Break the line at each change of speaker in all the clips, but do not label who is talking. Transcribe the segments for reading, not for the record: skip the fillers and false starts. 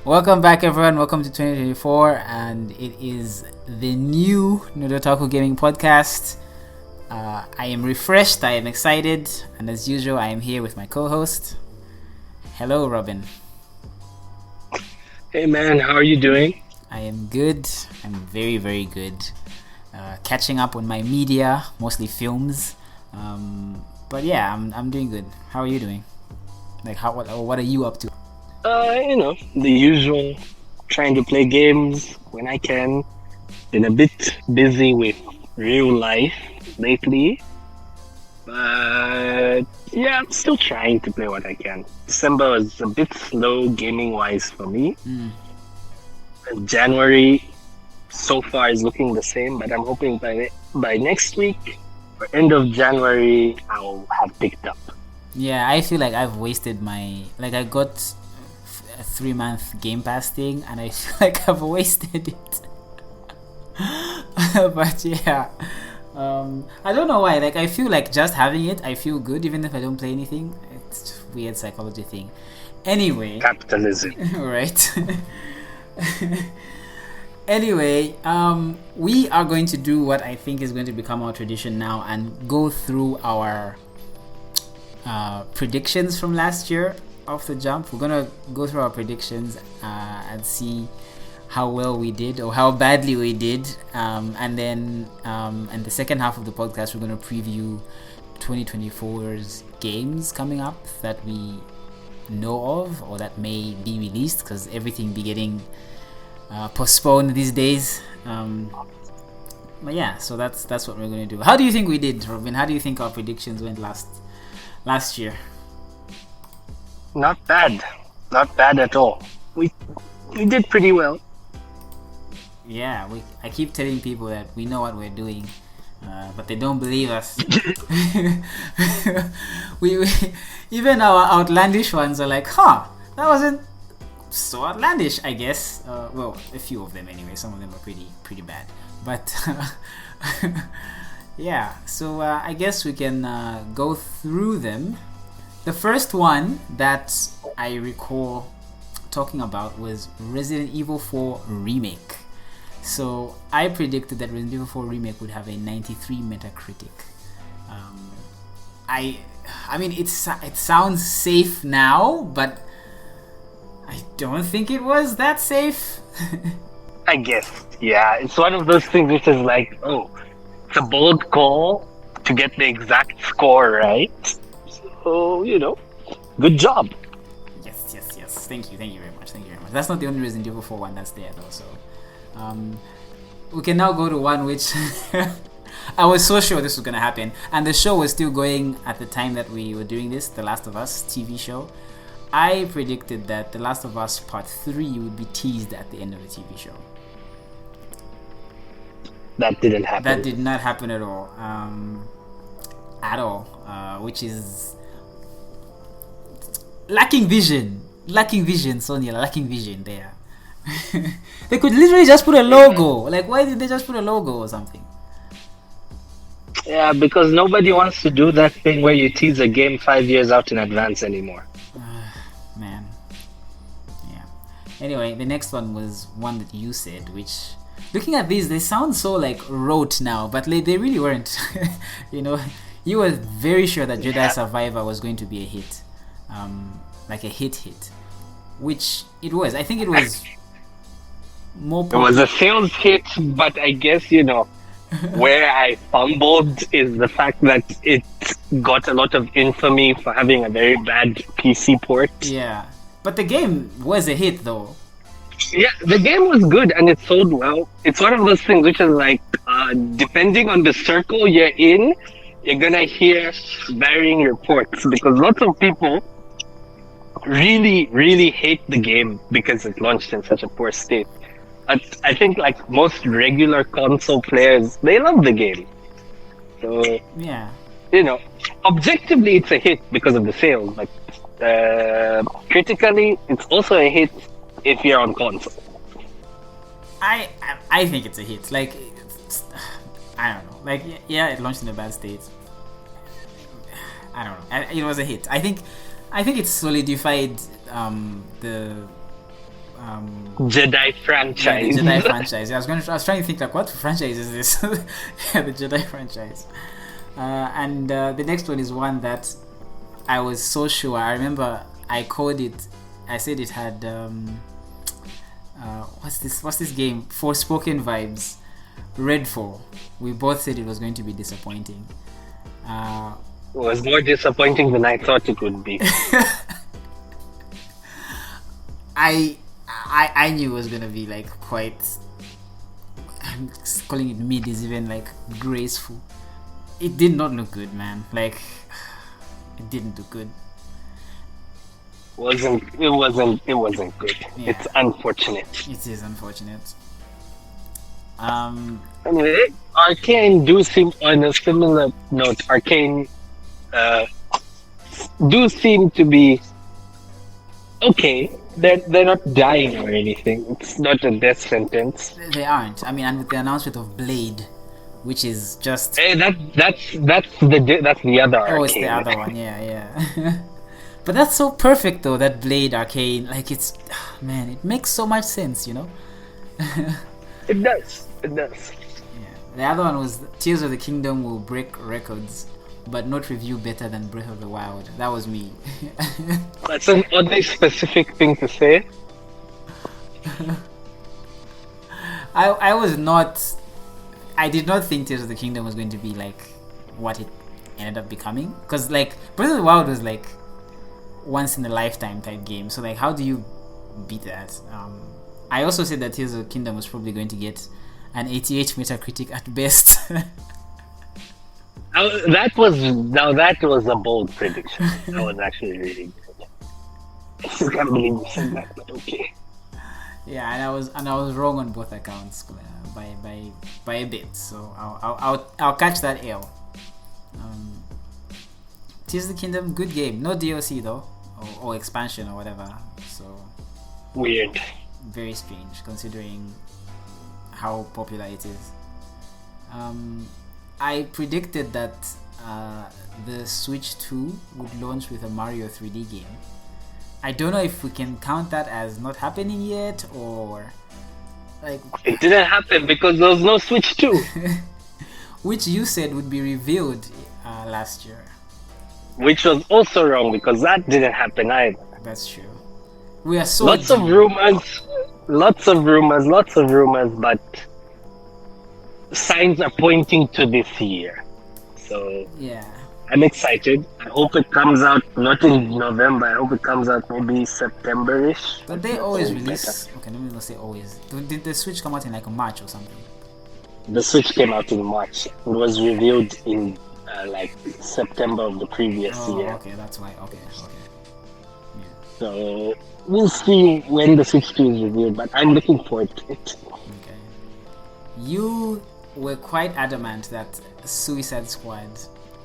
Welcome back, everyone. Welcome to 2024, and it is the new Otaku Gaming Podcast. I am refreshed, I am excited, and as usual, I am here with my co-host. Hello, Robin.
Hey man, how are you doing?
I am good. I'm very, very good. Catching up on my media, mostly films. But yeah, I'm doing good. How are you doing? Like, what are you up to?
The usual. Trying to play games when I can. Been a bit busy with real life lately. But yeah, I'm still trying to play what I can. December was a bit slow gaming wise for me. And January so far is looking the same, but I'm hoping by next week or end of January I'll have picked up.
Yeah, I feel like I've wasted I got a 3-month Game Pass thing, and I feel like I've wasted it. But yeah, I don't know why. Like, I feel like just having it, I feel good even if I don't play anything. It's a weird psychology thing. Anyway,
Capitalism.
Right. Anyway, we are going to do what I think is going to become our tradition now and go through our predictions from last year off the jump. We're gonna go through our predictions and see how well we did or how badly we did, and then in the second half of the podcast we're gonna preview 2024's games coming up that we know of or that may be released, because everything be getting postponed these days. But yeah, so that's what we're gonna do. How do you think we did, Robin? How do you think our predictions went last year?
Not bad at all. We did pretty well.
Yeah, I keep telling people that we know what we're doing, but they don't believe us. we even our outlandish ones are like, that wasn't so outlandish, I guess. Well, a few of them anyway. Some of them are pretty bad, but yeah. So I guess we can go through them. The first one that I recall talking about was Resident Evil 4 Remake. So I predicted that Resident Evil 4 Remake would have a 93 Metacritic. I mean, it sounds safe now, but I don't think it was that safe.
I guess, yeah. It's one of those things which is like, it's a bold call to get the exact score right. So, good job.
Yes. Thank you very much. That's not the only Resident Evil 4 one that's there though, so we can now go to one which I was so sure this was going to happen, and the show was still going at the time that we were doing this, The Last of Us TV show. I predicted that The Last of Us Part 3 would be teased at the end of the TV show.
That didn't happen.
That did not happen at all. Which is lacking vision, Sonia. Lacking vision there. They could literally just put a logo. Like, why did they just put a logo or something?
Yeah, because nobody wants to do that thing where you tease a game 5 years out in advance anymore.
Man. Yeah. Anyway, the next one was one that you said, which, looking at these, they sound so like rote now, but they really weren't. You were very sure that Jedi Survivor was going to be a hit. Like a hit, which it was. I think it was more popular.
It was a sales hit, but I guess, where I fumbled is the fact that it got a lot of infamy for having a very bad PC port.
Yeah, but the game was a hit though.
Yeah, the game was good and it sold well. It's one of those things which is like, depending on the circle you're in, you're gonna hear varying reports, because lots of people really, really hate the game because it launched in such a poor state. But I think like most regular console players, they love the game. So
yeah,
objectively it's a hit because of the sales. Like critically, it's also a hit if you're on console.
I think it's a hit. Like, I don't know. Like, yeah, it launched in a bad state. I don't know. It was a hit. I think it solidified the
Jedi
Yeah,
franchise.
the Jedi franchise. I was trying to think like, what franchise is this? Yeah, the Jedi franchise. And the next one is one that I was so sure. I remember I called it. I said it had what's this game? Forspoken vibes. RedFall. We both said it was going to be disappointing.
It was more disappointing than I thought it would be.
I knew it was gonna be like quite. I'm calling it mid is even like graceful. It did not look good, man. Like it didn't look good.
It wasn't good.
Yeah.
It's unfortunate.
It is unfortunate.
Anyway, Arcane do seem on a similar note. Arcane do seem to be okay. They're not dying or anything. It's not a death sentence.
They aren't. I mean, and with the announcement of Blade, which is just
Hey, that's the other Arcane.
oh, it's the other one. Yeah. But that's so perfect though. That Blade Arcane, like it's man, it makes so much sense, you know.
It does.
Yeah. The other one was Tears of the Kingdom will break records, but not review better than Breath of the Wild. That was me.
That's an oddly specific thing to say.
I was not. I did not think Tears of the Kingdom was going to be like what it ended up becoming. Because like Breath of the Wild was like once in a lifetime type game. So like, how do you beat that? I also said that Tears of the Kingdom was probably going to get an 88 Metacritic at best.
That was a bold prediction. That was actually really good. I still can't believe you said that, but okay.
Yeah, and I was wrong on both accounts by a bit. So I'll catch that L. Tears of the Kingdom, good game. No DLC though, or expansion or whatever. So
weird.
Very strange considering how popular it is. I predicted that the Switch 2 would launch with a Mario 3D game. I don't know if we can count that as not happening yet or like
it didn't happen because there was no Switch 2.
Which you said would be revealed last year.
Which was also wrong because that didn't happen either.
That's true. We are so
lots of rumors, but signs are pointing to this year. So
yeah,
I'm excited. I hope it comes out not in November. I hope it comes out maybe September-ish.
But they always release. Okay, let me not say always. Did the Switch come out in like March or something?
The Switch came out in March. It was revealed in like September of the previous year.
Okay, that's why. Okay. Yeah.
So we'll see when the Switch 2 is revealed, but I'm looking forward to it.
Okay. You were quite adamant that Suicide Squad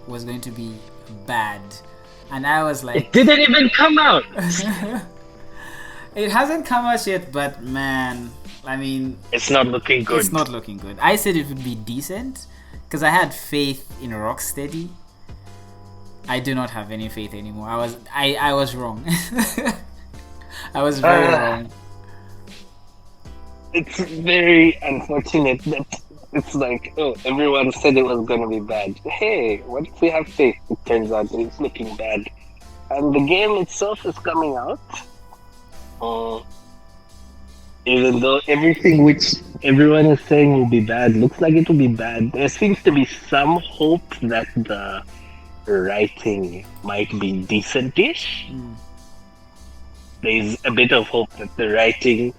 was going to be bad, and I was like,
it didn't even come out.
It hasn't come out yet, but man, I mean,
it's not looking good.
It's not looking good. I said it would be decent because I had faith in Rocksteady. I do not have any faith anymore. I was wrong. I was very wrong.
It's very unfortunate that it's like, oh, everyone said it was gonna be bad. Hey, what if we have faith? It turns out it's looking bad. And the game itself is coming out. Even though everything which everyone is saying will be bad looks like it will be bad, there seems to be some hope that the writing might be decent-ish. There's a bit of hope that the writing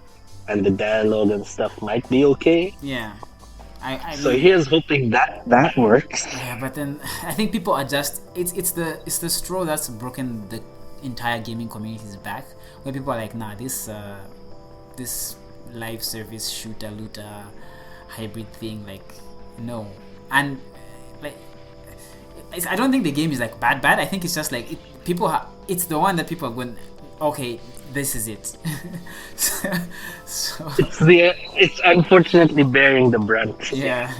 and the dialogue and stuff might be okay.
Yeah.
So here's hoping that works.
Yeah, but then I think people are just it's the straw that's broken the entire gaming community's back, where people are like, nah, this live service shooter looter hybrid thing, like, no. And like, I don't think the game is like bad. I think it's just like it's the one that people are going, okay, this is it. so
it's unfortunately bearing the brunt.
Yeah.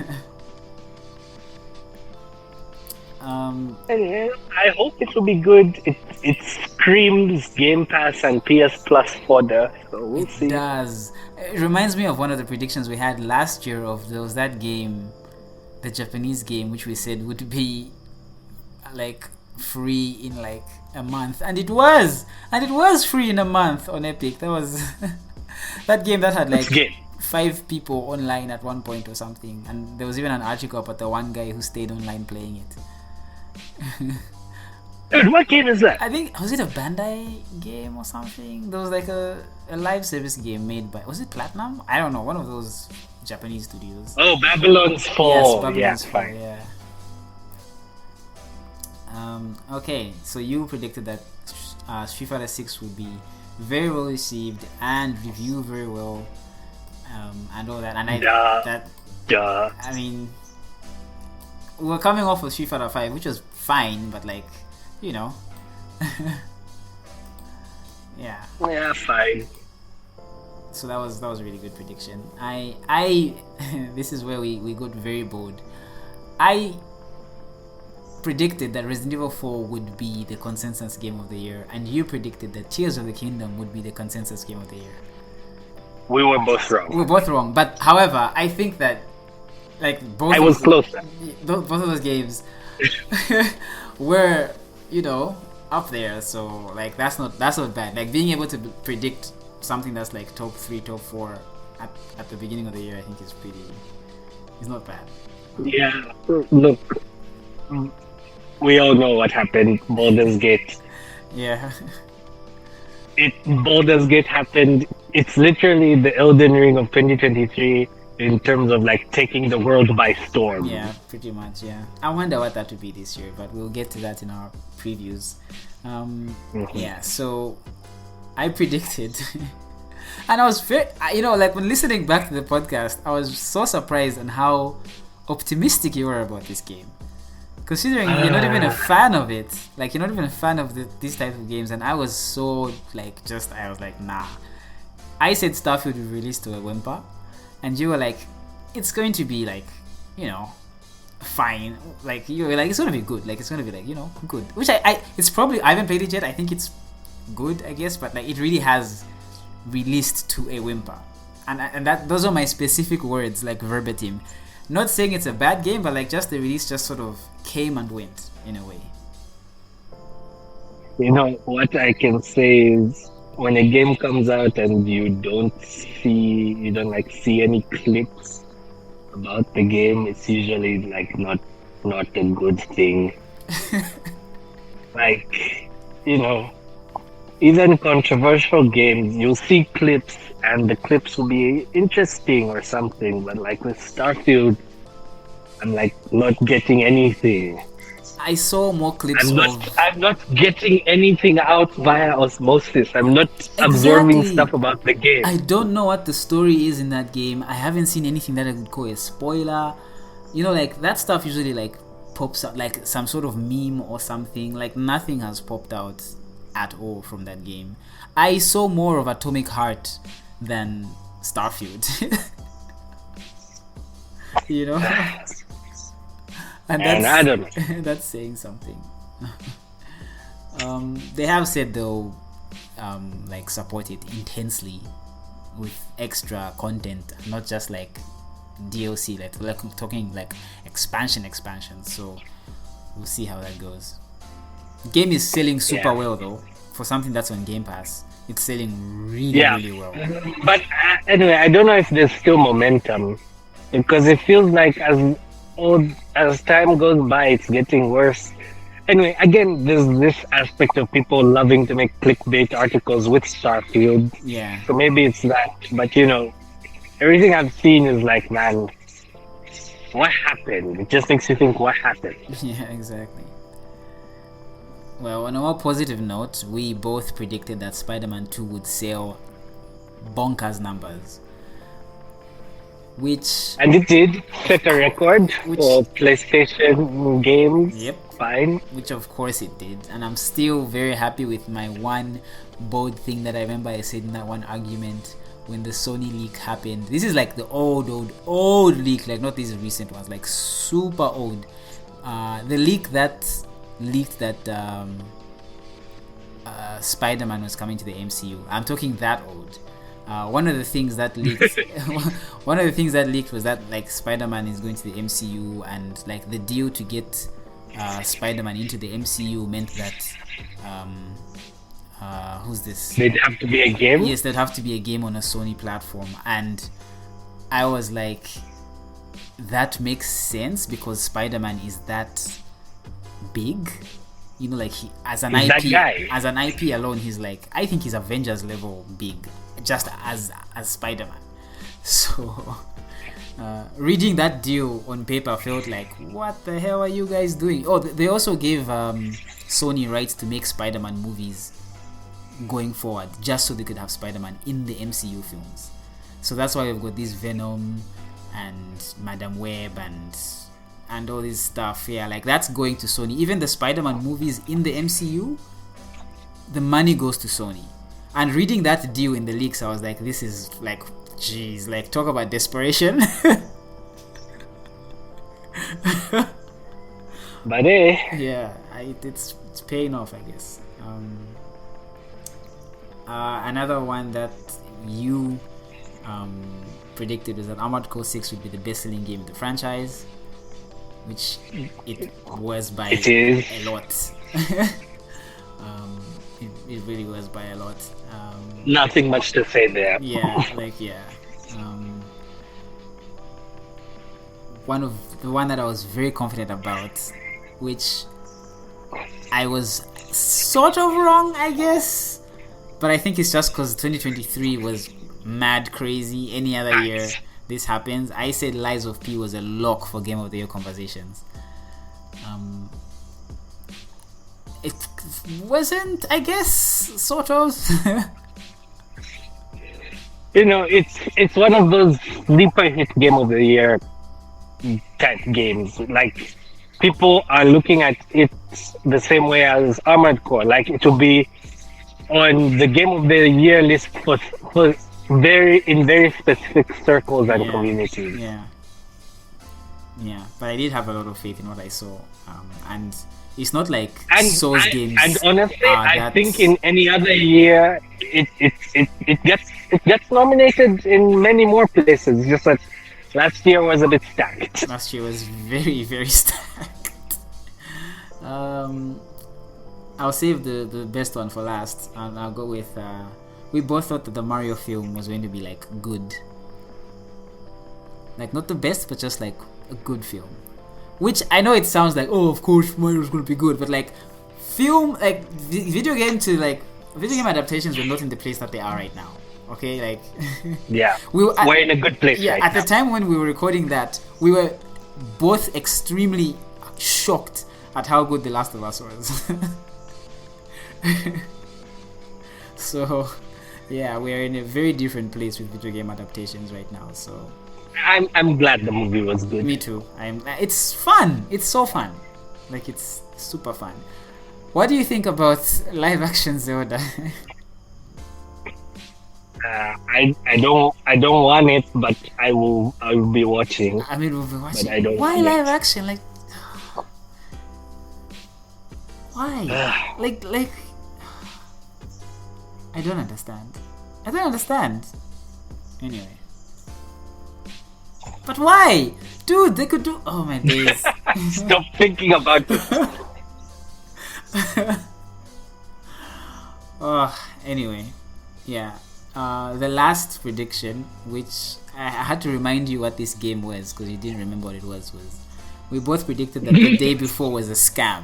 And I hope it will be good. It screams Game Pass and PS Plus fodder, so we'll see.
Does. It reminds me of one of the predictions we had last year of there was that game, the Japanese game, which we said would be like free in like a month, and it was free in a month on Epic. That was that game that had like 5 people online at one point or something, and there was even an article about the one guy who stayed online playing it.
Dude, what game is that?
I think, was it a Bandai game or something? There was like a live service game made by, was it Platinum? I don't know, one of those Japanese studios.
Oh, Babylon's Fall.
Yes, Babylon's Fall,
fine.
yeah. Okay, so you predicted that Street Fighter 6 would be very well received and review very well, and all that. And I mean, we were coming off of Street Fighter 5, which was fine, but like, you know, yeah.
Yeah, fine.
So that was a really good prediction. I this is where we got very bold. I predicted that Resident Evil 4 would be the consensus game of the year, and you predicted that Tears of the Kingdom would be the consensus game of the year.
We were both wrong.
We were both wrong, but however, I think that like both.
I was closer.
Both of those games were, you know, up there. So like that's not bad. Like being able to predict something that's like top 3, top 4 at the beginning of the year, I think is not bad.
Yeah. Look, we all know what happened. Baldur's Gate.
Yeah.
Baldur's Gate happened. It's literally the Elden Ring of 2023 in terms of like taking the world by storm.
Yeah, pretty much. Yeah. I wonder what that would be this year, but we'll get to that in our previews. Yeah. So I predicted, and I was very, you know, like when listening back to the podcast, I was so surprised on how optimistic you were about this game. Considering you're not even a fan of it, like you're not even a fan of these type of games, and I was so like I was like, nah. I said StarField would be released to a whimper, and you were like, it's going to be like, you know, fine. Like you were like, it's gonna be good. Like it's gonna be like, you know, good. Which it's probably, I haven't played it yet. I think it's good, I guess, but like it really has released to a whimper, and that those are my specific words, like verbatim. Not saying it's a bad game, but like just the release just sort of came and went in a way.
You know, what I can say is when a game comes out and you don't see any clips about the game, it's usually like not a good thing. Like, you know, even controversial games, you'll see clips and the clips will be interesting or something, but like with StarField, I'm like not getting anything.
I saw more clips
I'm not getting anything out via osmosis. I'm not absorbing stuff about the game.
I don't know what the story is in that game. I haven't seen anything that I would call a spoiler. You know, like that stuff usually like pops out like some sort of meme or something. Like nothing has popped out at all from that game. I saw more of Atomic Heart than StarField. You know? And
I don't know.
That's saying something. They have said they'll like support it intensely with extra content, not just like DLC, like talking like expansion. So we'll see how that goes. Game is selling super well though. For something that's on Game Pass, it's selling really well.
But anyway, I don't know if there's still momentum, because it feels like as time goes by, it's getting worse. Anyway, again, there's this aspect of people loving to make clickbait articles with StarField.
Yeah.
So maybe it's that. But you know, everything I've seen is like, man, what happened? It just makes you think, what happened?
Yeah, exactly. Well, on a more positive note, we both predicted that Spider-Man 2 would sell bonkers numbers.
And it did set a record for PlayStation games.
Yep.
Fine.
Which of course it did. And I'm still very happy with my one bold thing that I remember I said in that one argument when the Sony leak happened. This is like the old leak, like not these recent ones, like super old. the leak that leaked that Spider-Man was coming to the MCU. I'm talking that old. One of the things that leaked was that like Spider-Man is going to the MCU, and like the deal to get Spider-Man into the MCU meant that who's this?
They'd have to be a game?
Yes, there'd have to be a game on a Sony platform, and I was like, that makes sense because Spider-Man is that big. You know, like he as an IP alone, he's like, I think he's Avengers level big, just as Spider-Man. So reading that deal on paper felt like, what the hell are you guys doing? Oh, they also gave Sony rights to make Spider-Man movies going forward, just so they could have Spider-Man in the MCU films. So that's why we've got this Venom and Madam Web and all this stuff. Yeah, like that's going to Sony. Even the Spider-Man movies in the MCU, the money goes to Sony. And reading that deal in the leaks, I was like, this is like, jeez, like talk about desperation.
But
yeah, it's paying off, I guess. Another one that you predicted was that Armored Core 6 would be the best-selling game in the franchise, which it was by a lot. It really was by a lot.
Nothing much to say there.
One that I was very confident about, which I was sort of wrong, I guess, but I think it's just because 2023 was mad crazy. Any other year this happens. I said Lies of P was a lock for Game of the Year conversations. It wasn't, I guess, sort of.
You know, it's one of those sleeper hit Game of the Year type games. Like, people are looking at it the same way as Armored Core. Like, it will be on the Game of the Year list for very specific circles and communities.
Yeah, but I did have a lot of faith in what I saw, and it's not like Souls games.
And honestly, I think in any other year, it gets nominated in many more places. It's just that last year was a bit stacked.
Last year was very, very stacked. I'll save the best one for last, and I'll go with. We both thought that the Mario film was going to be like good, like not the best, but just like a good film. Which I know it sounds like, oh, of course Mario's going to be good, but like film, like video game adaptations were not in the place that they are right now. Okay, like
we're in a good place.
Yeah,
right
at
now.
The time when we were recording that, we were both extremely shocked at how good The Last of Us was. So, yeah, we are in a very different place with video game adaptations right now. So,
I'm glad the movie was good.
Me too. It's fun. It's so fun. Like, it's super fun. What do you think about live action Zelda?
I don't want it, but I will be watching.
I mean, we'll be watching.
But I don't
why live action? Like, why? like, I don't understand. Anyway. But why? Dude, they could do... Oh, my days.
Stop thinking about it.
Anyway. Yeah. The last prediction, which I had to remind you what this game was, because you didn't remember what it was we both predicted that the day before was a scam.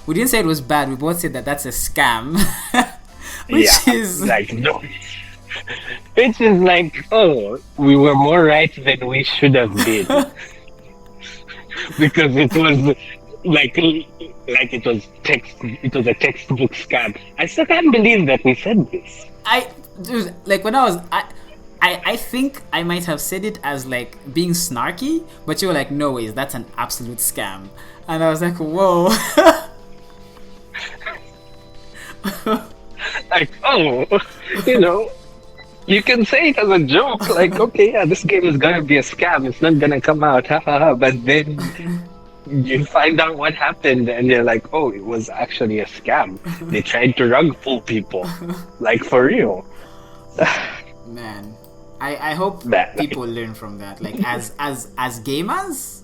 We didn't say it was bad. We both said that that's a scam. Which is...
like, no. Which is like, oh, we were more right than we should have been. Because it was like it was a textbook scam. I still can't believe that we said this.
Dude, like when I think I might have said it as like being snarky, but you were like, no ways, that's an absolute scam. And I was like, whoa.
Like, oh, you can say it as a joke, like, okay, yeah, this game is gonna be a scam, it's not gonna come out, but then you find out what happened, and you're like, oh, it was actually a scam. They tried to rug pull people, like for real.
Man, I hope
Man.
people learn from that. Like as gamers,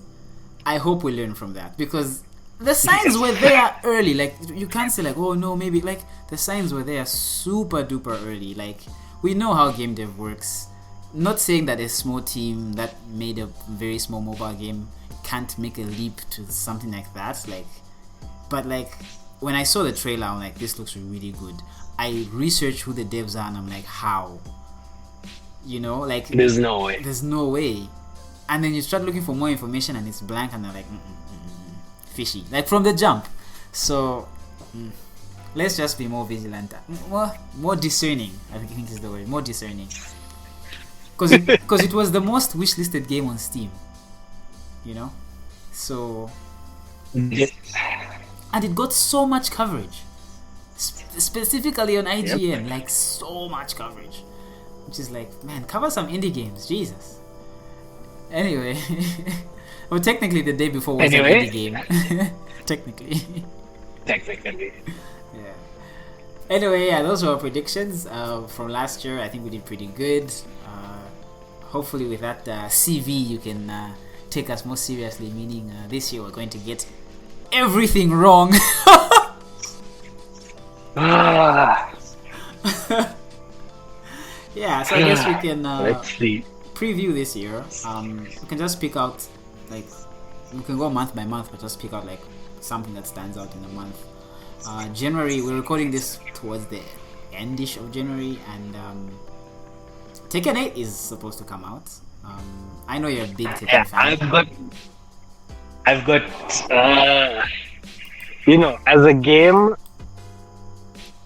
I hope we learn from that, because the signs were there early. Like you can't say like, oh no, maybe, like the signs were there super duper early. Like we know how game dev works. Not saying that a small team that made a very small mobile game can't make a leap to something like that. Like, but like when I saw the trailer, I'm like, this looks really good. I researched who the devs are, and I'm like, how? You know, like
There's no way.
There's no way. And then you start looking for more information, and it's blank, and they're like, fishy, like from the jump. So let's just be more vigilant, more discerning. I think is the word, more discerning. Because it was the most wishlisted game on Steam, you know. So and it got so much coverage, specifically on IGN, like so much coverage, which is like, man, cover some indie games, Jesus. Anyway, well, technically the day before was an indie game. Technically. Yeah. Anyway, yeah, those were our predictions from last year. I think we did pretty good. Hopefully with that CV you can take us more seriously, meaning this year we're going to get everything wrong. Yeah, so I guess we can
let's see.
Preview this year. We can just pick out, like, we can go month by month, but just pick out like something that stands out in a month. January, we're recording this towards the endish of January, and Tekken 8 is supposed to come out. I know you're a big Tekken fan.
I've got you know, as a game,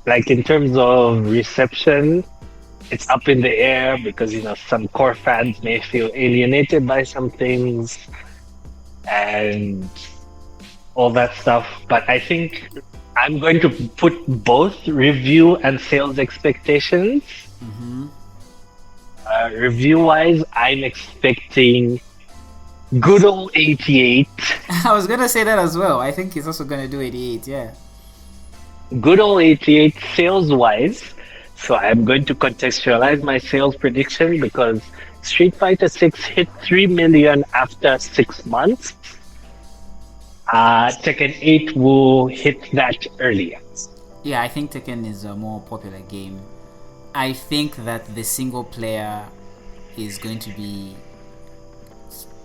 like in terms of reception, it's up in the air because, you know, some core fans may feel alienated by some things and all that stuff. But I think I'm going to put both review and sales expectations. Review-wise, I'm expecting good old 88.
I was gonna say that as well. I think he's also gonna do 88, yeah.
Good old 88 sales-wise. So I'm going to contextualize my sales prediction because Street Fighter 6 hit 3 million after 6 months. Tekken 8 will hit that earlier.
Yeah, I think Tekken is a more popular game. I think that the single player is going to be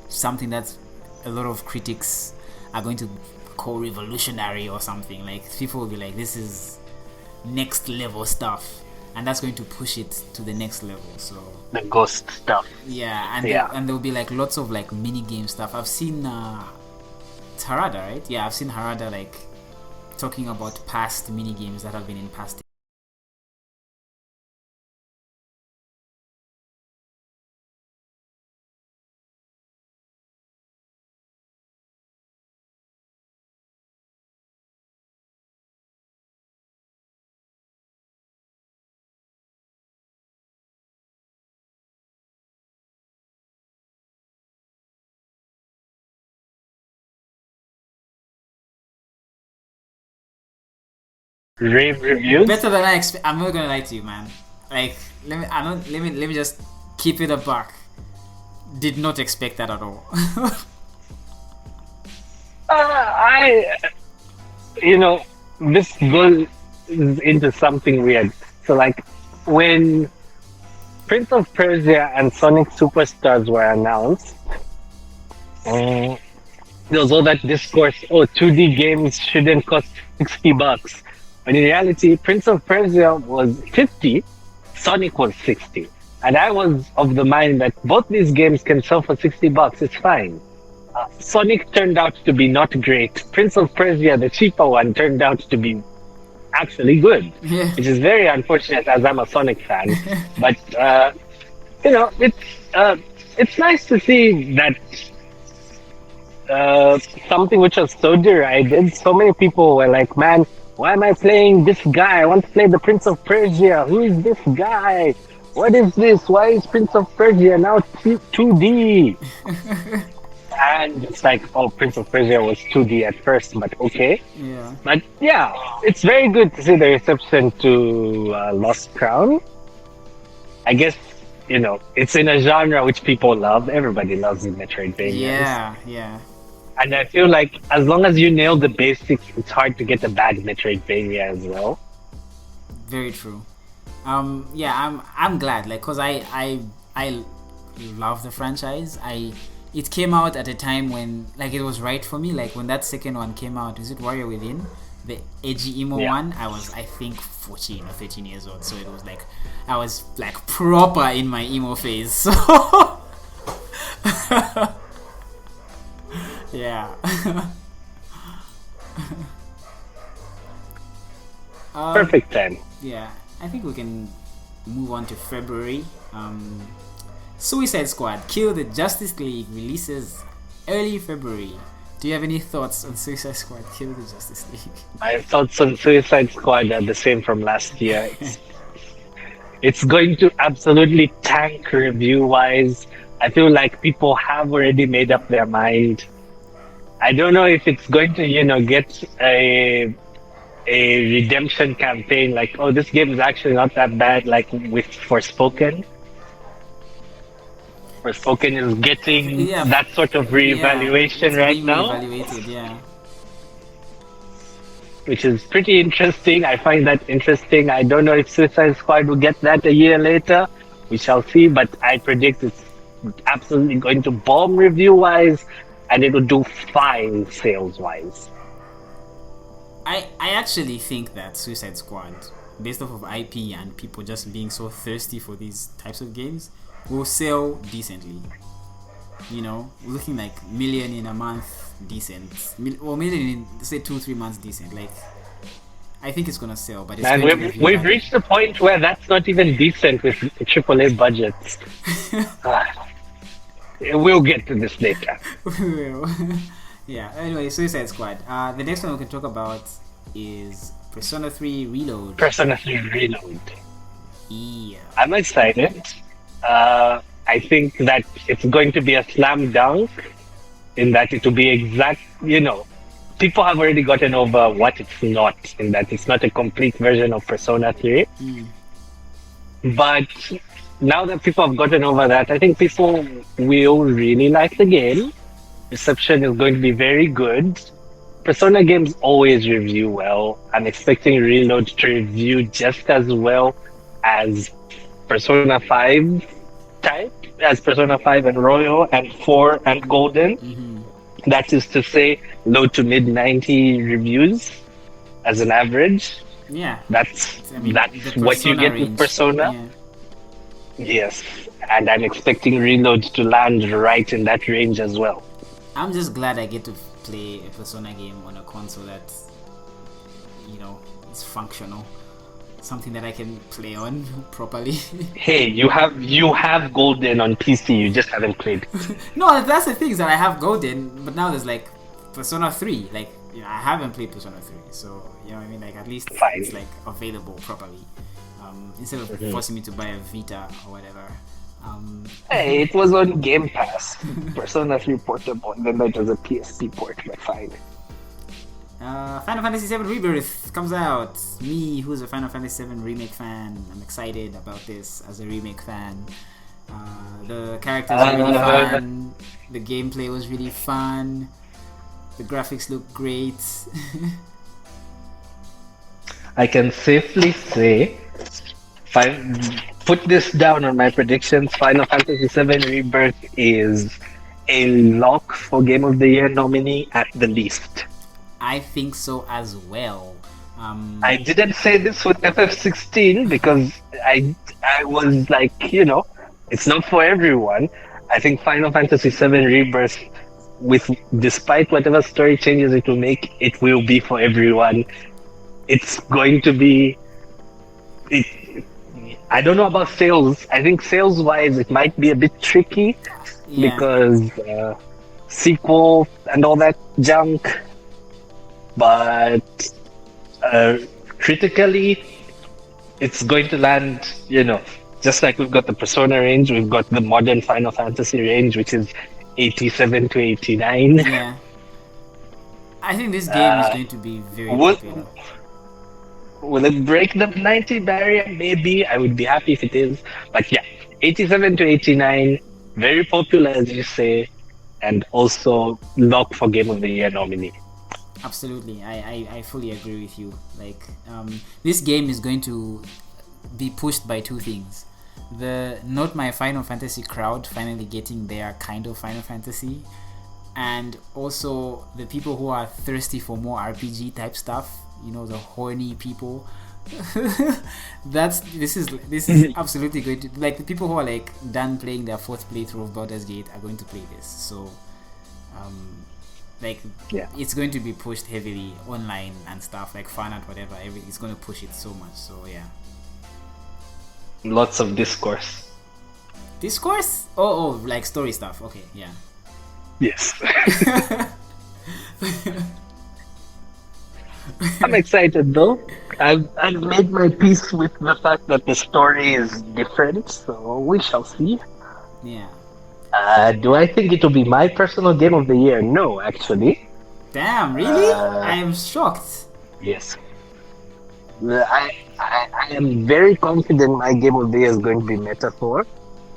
something that a lot of critics are going to call revolutionary or something. Like, people will be like, this is next level stuff, and that's going to push it to the next level. So
the ghost stuff.
Yeah, and there'll be like lots of like mini game stuff. I've seen it's Harada, right? Yeah, I've seen Harada like talking about past mini games that have been in past.
Rave reviews.
Better than I expect. I'm not gonna lie to you, man. Like, let me just keep it a buck. Did not expect that at all.
You know, this goes into something weird. So, like, when Prince of Persia and Sonic Superstars were announced, there was all that discourse, 2D games shouldn't cost $60. But in reality, Prince of Persia was 50, Sonic was 60. And I was of the mind that both these games can sell for $60, it's fine. Sonic turned out to be not great. Prince of Persia, the cheaper one, turned out to be actually good.
Yeah.
Which is very unfortunate as I'm a Sonic fan. But, you know, it's nice to see that something which was so derided, so many people were like, man, why am I playing this guy? I want to play the Prince of Persia. Who is this guy? What is this? Why is Prince of Persia now 2D? And it's like, oh, Prince of Persia was 2D at first, but okay.
Yeah.
But yeah, it's very good to see the reception to Lost Crown. I guess, it's in a genre which people love. Everybody loves the Metroidvanias.
Yeah.
And I feel like as long as you nail the basics, it's hard to get a bad Metroidvania as well.
Very true. I'm glad, like, cause I love the franchise. It came out at a time when, like, it was right for me. Like, when that second one came out, is it Warrior Within? The edgy emo one, I was, I think, 14 or 13 years old. So it was like, I was like proper in my emo phase. So yeah.
Perfect then.
Yeah, I think we can move on to February. Suicide Squad Kill the Justice League releases early February. Do you have any thoughts on Suicide Squad Kill the Justice League?
My thoughts on Suicide Squad are the same from last year. It's going to absolutely tank review-wise. I feel like people have already made up their mind. I don't know if it's going to, get a redemption campaign like, oh, this game is actually not that bad, like with Forspoken. Forspoken is getting that sort of reevaluation right now. Which is pretty interesting. I find that interesting. I don't know if Suicide Squad will get that a year later. We shall see, but I predict it's absolutely going to bomb review-wise, and it will do fine sales-wise.
I actually think that Suicide Squad, based off of IP and people just being so thirsty for these types of games, will sell decently. We're looking like million in a month decent, or million in, say, 2-3 months decent. Like, I think it's gonna sell, but it's
we've reached a point where that's not even decent with AAA budgets. We'll get to this later.
We will. Yeah. Anyway, Suicide Squad. The next one we can talk about is Persona 3 Reload.
Persona 3 Reload.
Yeah.
I'm excited. I think that it's going to be a slam dunk in that it will be exact, people have already gotten over what it's not, in that it's not a complete version of Persona 3. But now that people have gotten over that, I think people will really like the game. Reception is going to be very good. Persona games always review well. I'm expecting Reload to review just as well as Persona 5 type, as Persona 5 and Royal and 4 and Golden. That is to say, low to mid 90 reviews as an average.
Yeah.
That's what you get with Persona.
Yeah.
Yes. And I'm expecting Reload to land right in that range as well.
I'm just glad I get to play a Persona game on a console that, is functional. Something that I can play on properly.
Hey, you have Golden on PC, you just haven't played.
No, that's the thing, is that I have Golden, but now there's like Persona 3. Like, I haven't played Persona 3, so what I mean. Like, at least it's like available properly, instead of forcing me to buy a Vita or whatever.
Hey, it was on Game Pass. Persona 3 portable, and then that was a PSP port, but fine.
Final Fantasy VII Rebirth comes out. Me, who's a Final Fantasy VII Remake fan, I'm excited about this as a Remake fan. The characters are really fun. The gameplay was really fun. The graphics look great.
I can safely say, if I put this down on my predictions, Final Fantasy VII Rebirth is a lock for Game of the Year nominee at the least.
I think so as well.
I didn't say this with FF16 because I was like, it's not for everyone. I think Final Fantasy VII Rebirth, despite whatever story changes it will make, it will be for everyone. It's going to be. I don't know about sales. I think sales-wise, it might be a bit tricky because sequel and all that junk. But critically, it's going to land, just like we've got the Persona range, we've got the modern Final Fantasy range, which is 87 to 89.
Yeah. I think this game is going to be very
Will,
popular.
will it break the 90 barrier? Maybe. I would be happy if it is. But yeah, 87 to 89, very popular as you say, and also lock for Game of the Year nominee.
Absolutely, I fully agree with you. Like, this game is going to be pushed by two things: the not my Final Fantasy crowd finally getting their kind of Final Fantasy, and also the people who are thirsty for more RPG type stuff. You know, the horny people. This is absolutely going to, like, the people who are like done playing their fourth playthrough of Baldur's Gate are going to play this. So, like,
Yeah.
it's going to be pushed heavily online and stuff, like fan art, whatever. It's going to push it so much. So yeah.
Lots of discourse.
Discourse? Oh, like story stuff. Okay, yeah.
Yes. I'm excited though. I've made my peace with the fact that the story is different, so we shall see.
Yeah.
Do I think it will be my personal game of the year? No, actually.
Damn, really? I am shocked.
Yes. I am very confident my game of the year is going to be Metaphor.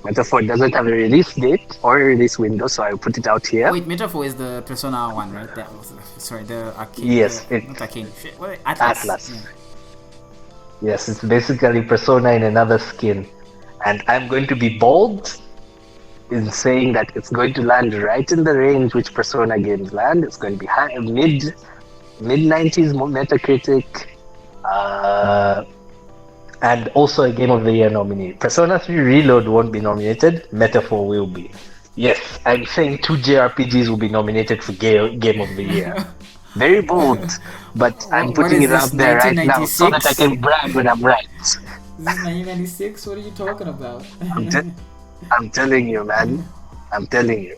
Metaphor doesn't have a release date or a release window, so I'll put it out here.
Wait, Metaphor is the Persona one, right? Sorry, the arcane.
Yes,
not arcane. Shit, what? Atlas. Yeah.
Yes, it's basically Persona in another skin. And I'm going to be bold in saying that it's going to land right in the range which Persona games land. It's going to be high, mid 90s Metacritic, and also a Game of the Year nominee. Persona 3 Reload won't be nominated. Metaphor will be. Yes, I'm saying two JRPGs will be nominated for Game of the Year. Very bold, but I'm putting it out there right now so that I can brag when I'm right.
This is 1996? What are you talking about?
I'm telling you, man. I'm telling you.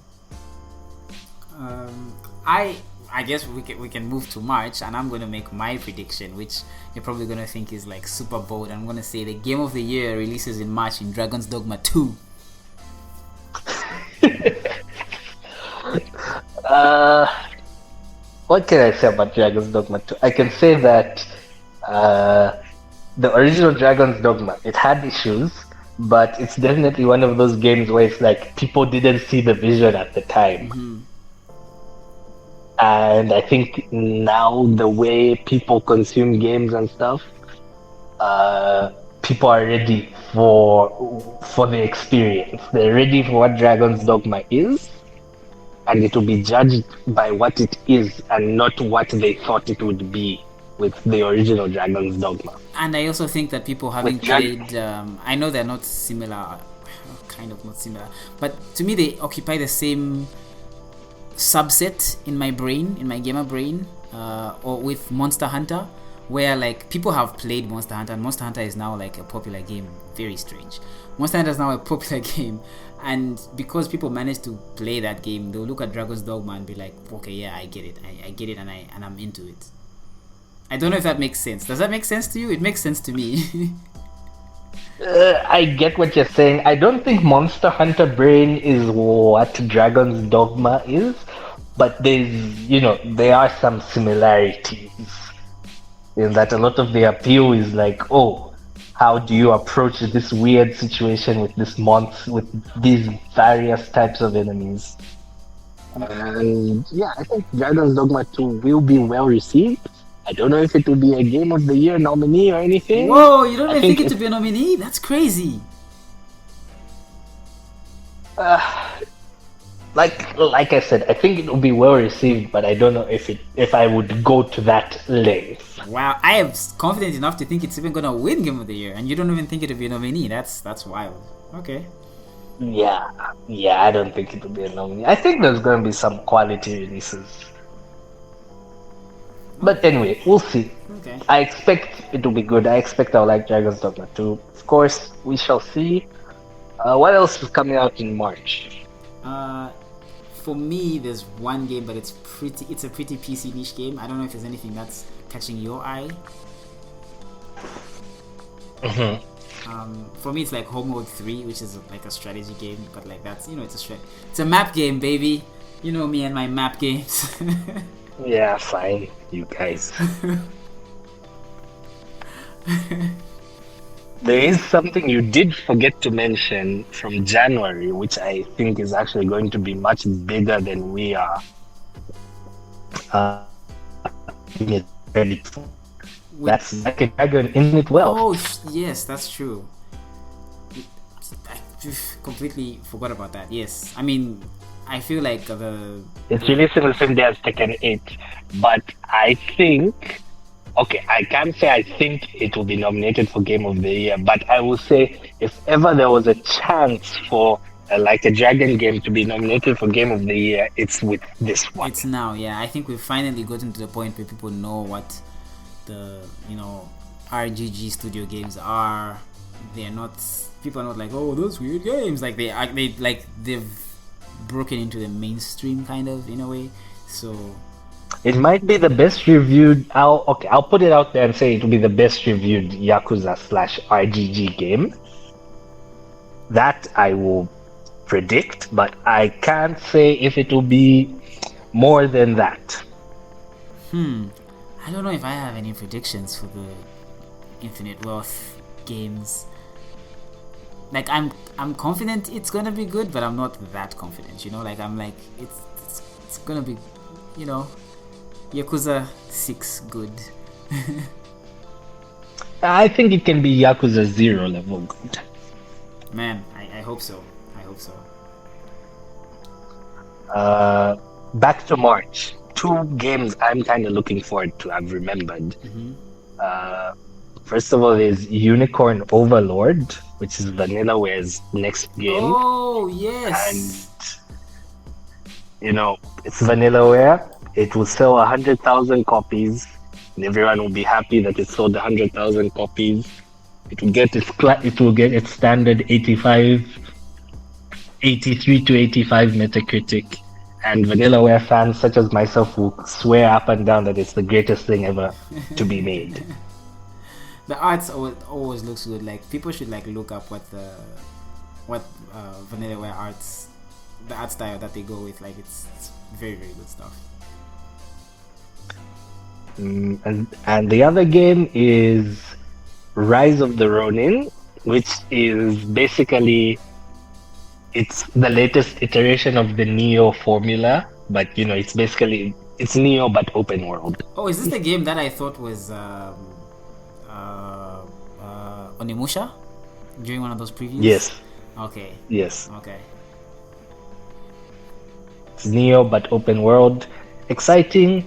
I guess we can move to March, and I'm going to make my prediction, which you're probably going to think is like super bold. I'm going to say the Game of the Year releases in March in Dragon's Dogma 2.
What can I say about Dragon's Dogma 2? I can say that the original Dragon's Dogma, it had issues, but it's definitely one of those games where it's like people didn't see the vision at the time.
Mm-hmm.
And I think now the way people consume games and stuff, people are ready for the experience. They're ready for what Dragon's Dogma is, and it will be judged by what it is and not what they thought it would be with the original Dragon's Dogma.
And I also think that people having played, I know they're not similar, kind of not similar, but to me they occupy the same subset in my brain, in my gamer brain, or with Monster Hunter, where like people have played Monster Hunter, and Monster Hunter is now like a popular game. Very strange. Monster Hunter is now a popular game, and because people manage to play that game, they'll look at Dragon's Dogma and be like, okay, yeah, I get it, I get it, and I'm into it. I don't know if that makes sense. Does that make sense to you? It makes sense to me.
I get what you're saying. I don't think Monster Hunter brain is what Dragon's Dogma is, but there are some similarities in that a lot of the appeal is like, oh, how do you approach this weird situation with with these various types of enemies? And yeah, I think Dragon's Dogma 2 will be well received. I don't know if it will be a Game of the Year nominee or anything.
Whoa, you don't even think it to be a nominee? That's crazy.
Like I said, I think it will be well received, but I don't know if I would go to that length.
Wow, I am confident enough to think it's even gonna win Game of the Year, and you don't even think it will be a nominee. That's wild. Okay.
Yeah, I don't think it will be a nominee. I think there's gonna be some quality releases. But anyway, we'll see.
Okay.
I expect it will be good. I expect I'll like Dragon's Dogma 2. Of course, we shall see. What else is coming out in March?
For me, there's one game, but it's a pretty PC niche game. I don't know if there's anything that's catching your eye.
Mm-hmm.
For me, it's like Homeworld 3, which is like a strategy game, but like that's it's a map game, baby. You know me and my map games.
Yeah, fine, you guys. There is something you did forget to mention from January, which I think is actually going to be much bigger than we are giving it credit for. That's like a dragon in it well.
Oh yes, that's true. I completely forgot about that. Yes, I mean, I feel like
it's releasing the same day as Tekken 8, but I think. Okay, I can't say I think it will be nominated for Game of the Year, but I will say if ever there was a chance for like a dragon game to be nominated for Game of the Year, it's with this one.
It's now, yeah. I think we've finally gotten to the point where people know what the RGG studio games are. People are not like, oh, those weird games. Like they've broken into the mainstream kind of in a way. So.
It might be the best reviewed. I'll put it out there and say it will be the best reviewed Yakuza/RGG game. That I will predict, but I can't say if it will be more than that.
I don't know if I have any predictions for the Infinite Wealth games. Like I'm confident it's gonna be good, but I'm not that confident. Like I'm like it's gonna be, Yakuza 6 good.
I think it can be Yakuza 0 level good.
Man, I hope so.
Back to March. 2 games I'm kind of looking forward to, I've remembered. First of all, there's Unicorn Overlord, which is Vanillaware's next game.
Oh, yes!
And, it's Vanillaware. It will sell 100,000 copies, and everyone will be happy that it sold 100,000 copies. It will get its standard 83 to 85 Metacritic, and Vanillaware fans such as myself will swear up and down that it's the greatest thing ever to be made.
The arts always looks good. Like people should look up what Vanillaware arts, the art style that they go with. Like it's very, very good stuff.
And the other game is Rise of the Ronin, which is basically it's the latest iteration of the Neo formula, but it's Neo but open world.
Oh, is this the game that I thought was Onimusha during one of those previews?
Yes.
Okay.
Yes.
Okay.
It's Neo but open world. Exciting.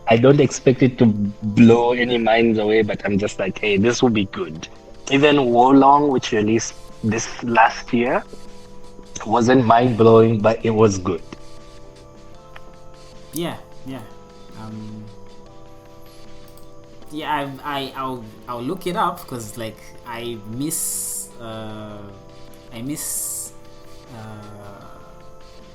I don't expect it to blow any minds away, but I'm just like, hey, this will be good. Even Wolong, which released this last year, wasn't mind-blowing, but it was good.
Yeah. I'll look it up because I miss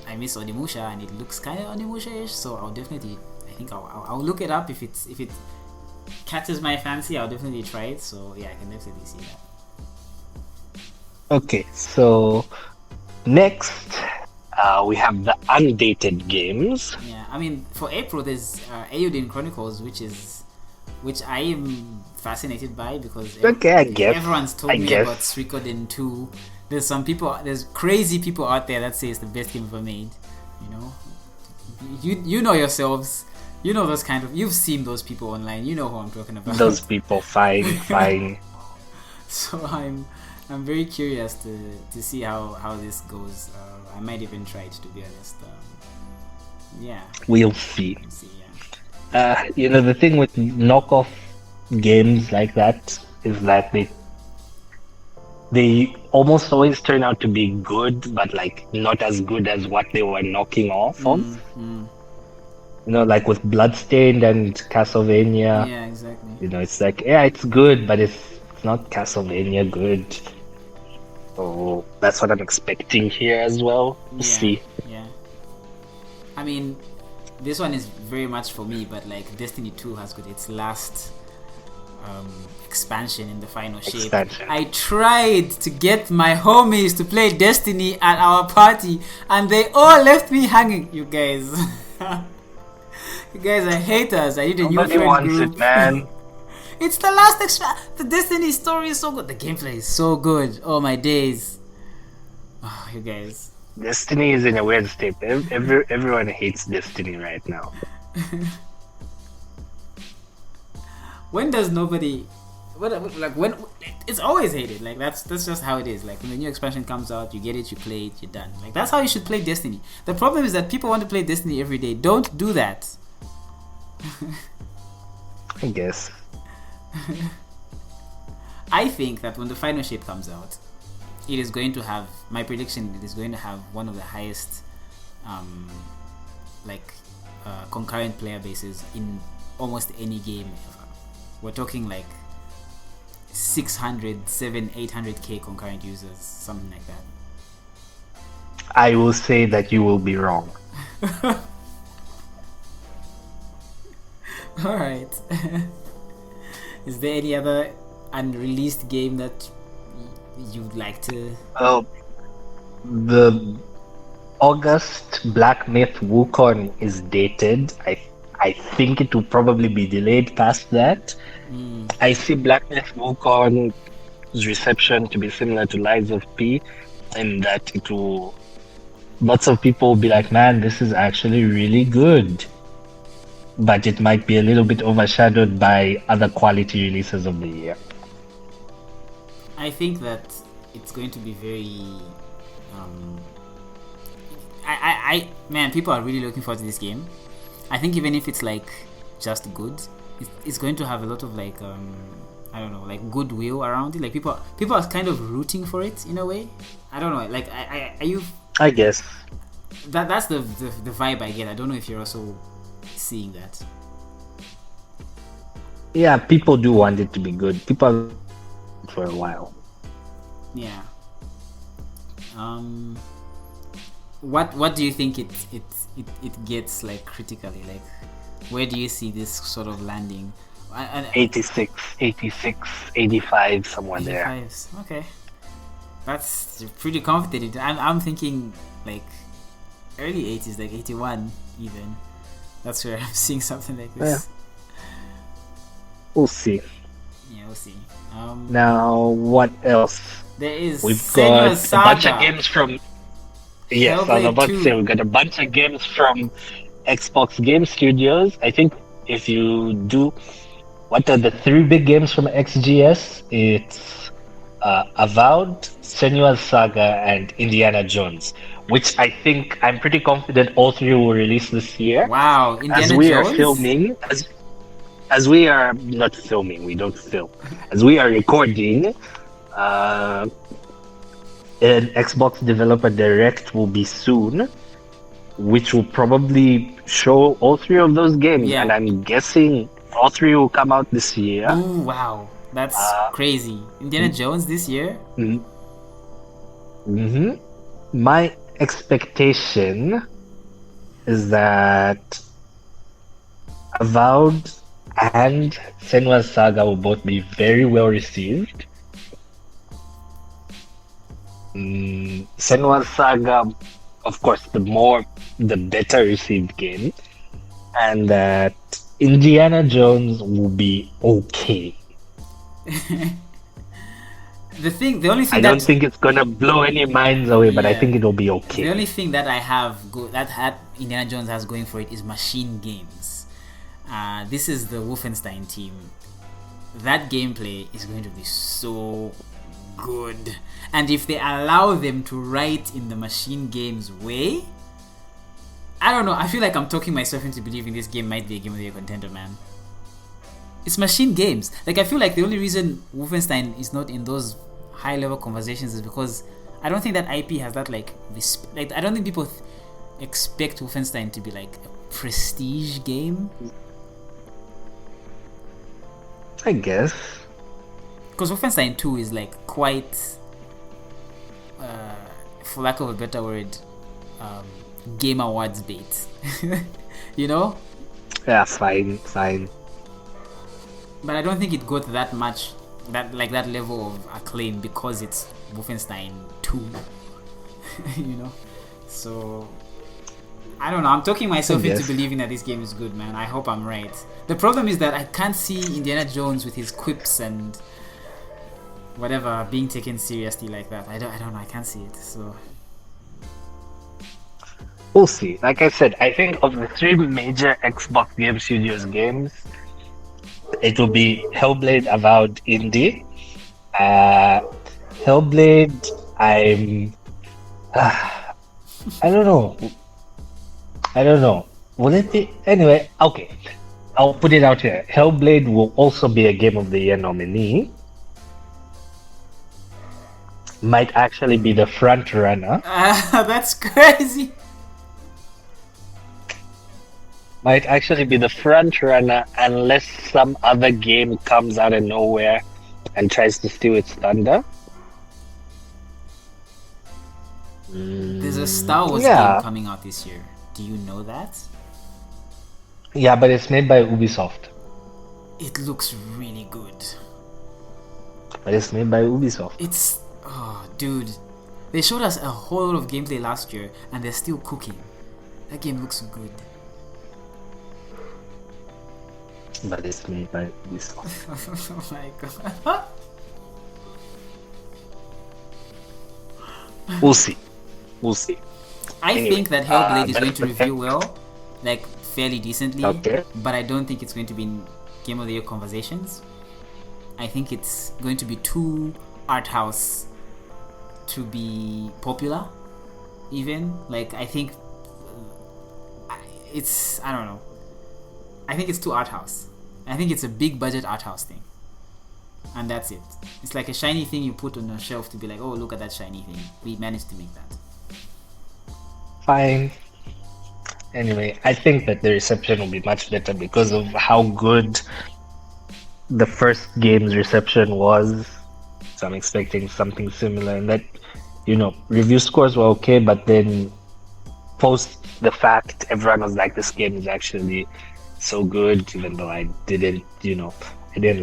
Onimusha, and it looks kind of Onimusha-ish, so I'll definitely. I think I'll look it up if it catches my fancy. I'll definitely try it. So yeah, I can definitely see that.
Okay, so next we have the undated games.
Yeah, I mean for April there's Eriyuden Chronicles, which I am fascinated by because everyone's told me about Suikoden 2. There's crazy people out there that say it's the best game ever made. You know yourselves. You know those you've seen those people online. You know who I'm talking about.
Those people, fine.
So I'm very curious to see how this goes. I might even try it, to be honest. Yeah.
We'll see.
Yeah.
The thing with knockoff games like that is that they almost always turn out to be good, but not as good as what they were knocking off of. Like with Bloodstained and Castlevania.
Yeah, exactly.
It's it's good, but it's not Castlevania good. So that's what I'm expecting here as well. We'll see.
Yeah. I mean, this one is very much for me, but Destiny 2 has got its last expansion in the final shape.
Expansion.
I tried to get my homies to play Destiny at our party, and they all left me hanging. You guys, you guys are haters. I need a new
Nobody
friend
wants
group.
it, man.
It's the last the Destiny story is so good. The gameplay is so good. Oh my days. Oh, you guys.
Destiny is in a weird state. Everyone hates Destiny right now.
When does nobody? When it's always hated. Like that's just how it is. Like when the new expansion comes out, you get it, you play it, you're done. Like that's how you should play Destiny. The problem is that people want to play Destiny every day. Don't do that.
I guess.
I think that when the final shape comes out, it is going to have, my prediction, it is going to have one of the highest concurrent player bases in almost any game ever. We're talking like 600, 800k concurrent users, something like that.
I will say that you will be wrong.
Alright. Is there any other unreleased game that you'd like to?
Well, the August Black Myth Wukong is dated. I think it will probably be delayed past that. I see Black Myth Wukong's reception to be similar to Lies of P, in that it will. Lots of people will be like, man, this is actually really good. But it might be a little bit overshadowed by other quality releases of the year.
I think that it's going to be very. Man, people are really looking forward to this game. I think even if it's like just good, it's going to have a lot of like I don't know, like goodwill around it. Like people are kind of rooting for it in a way. I don't know. Like, are you?
I guess
that's the vibe I get. I don't know if you're also seeing that.
Yeah, people do want it to be good. People are for a while.
Yeah. What do you think it gets like critically? Like, where do you see this sort of landing?
86, 85, somewhere
85s.
there.
Okay, that's pretty confident. I'm thinking like early 80s, like 81 even. That's where I'm seeing something like this.
Yeah. We'll see.
Yeah, we'll see.
Now, what else?
There is
We've
Senua
got
Saga.
a bunch of games from. Yes, I was
Hellblade
about
2.
to say we've got a bunch of games from Xbox Game Studios. I think if you do, what are the three big games from XGS? It's Avowed, Senua Saga, and Indiana Jones. Which I think I'm pretty confident all three will release this year.
Wow, Indiana
As we
Jones?
are filming, as we are not filming, we don't film. As we are recording, an Xbox Developer Direct will be soon, which will probably show all three of those games.
Yeah.
And I'm guessing all three will come out this year.
Ooh, wow, that's crazy. Indiana Jones this year?
Mm-hmm. My expectation is that Avowed and Senua Saga will both be very well received. Senua Saga, of course, the better received game, and that Indiana Jones will be okay.
The only thing
I don't think it's gonna blow any minds away, but I
Yeah.
think it'll be okay.
The only thing that I have that Indiana Jones has going for it is machine games. This is the Wolfenstein team. That gameplay is going to be so good, and if they allow them to write in the machine games way, I don't know. I feel like I'm talking myself into believing this game might be a Game of the Year contender, man. It's machine games. Like, I feel like the only reason Wolfenstein is not in those high-level conversations is because I don't think that IP has that like I don't think people expect Wolfenstein to be like a prestige game.
I guess.
Because Wolfenstein 2 is like quite, for lack of a better word, Game Awards bait. You know?
Yeah, fine.
But I don't think it got that much, that level of acclaim because it's Wolfenstein 2. You know, so I don't know. I'm talking myself into believing that this game is good, man. I hope I'm right. The problem is that I can't see Indiana Jones with his quips and whatever being taken seriously like that. I don't know. I can't see it. So
we'll see. Like I said, I think of the three major Xbox Game Studios games, it will be Hellblade, Avowed, Indie. Hellblade, I don't know. Will it be? Anyway, okay. I'll put it out here. Hellblade will also be a Game of the Year nominee. Might actually be the front runner.
That's crazy.
Might actually be the front runner unless some other game comes out of nowhere and tries to steal its thunder.
There's a Star Wars game coming out this year. Do you know that?
Yeah, but it's made by Ubisoft.
It looks really good.
But it's made by Ubisoft.
Dude. They showed us a whole lot of gameplay last year and they're still cooking. That game looks good.
But it's made by Ubisoft.
Oh my god.
We'll see.
I think that Hellblade is going to review well, like fairly decently, but I don't think it's going to be in Game of the Year conversations. I think it's going to be too art house to be popular, even. Like, I think it's, I don't know. I think it's too art house. I think it's a big budget art house thing. And that's it. It's like a shiny thing you put on a shelf to be like, oh, look at that shiny thing. We managed to make that.
Fine. Anyway, I think that the reception will be much better because of how good the first game's reception was. So I'm expecting something similar, and that, review scores were okay, but then post the fact, everyone was like, this game is actually so good, even though I didn't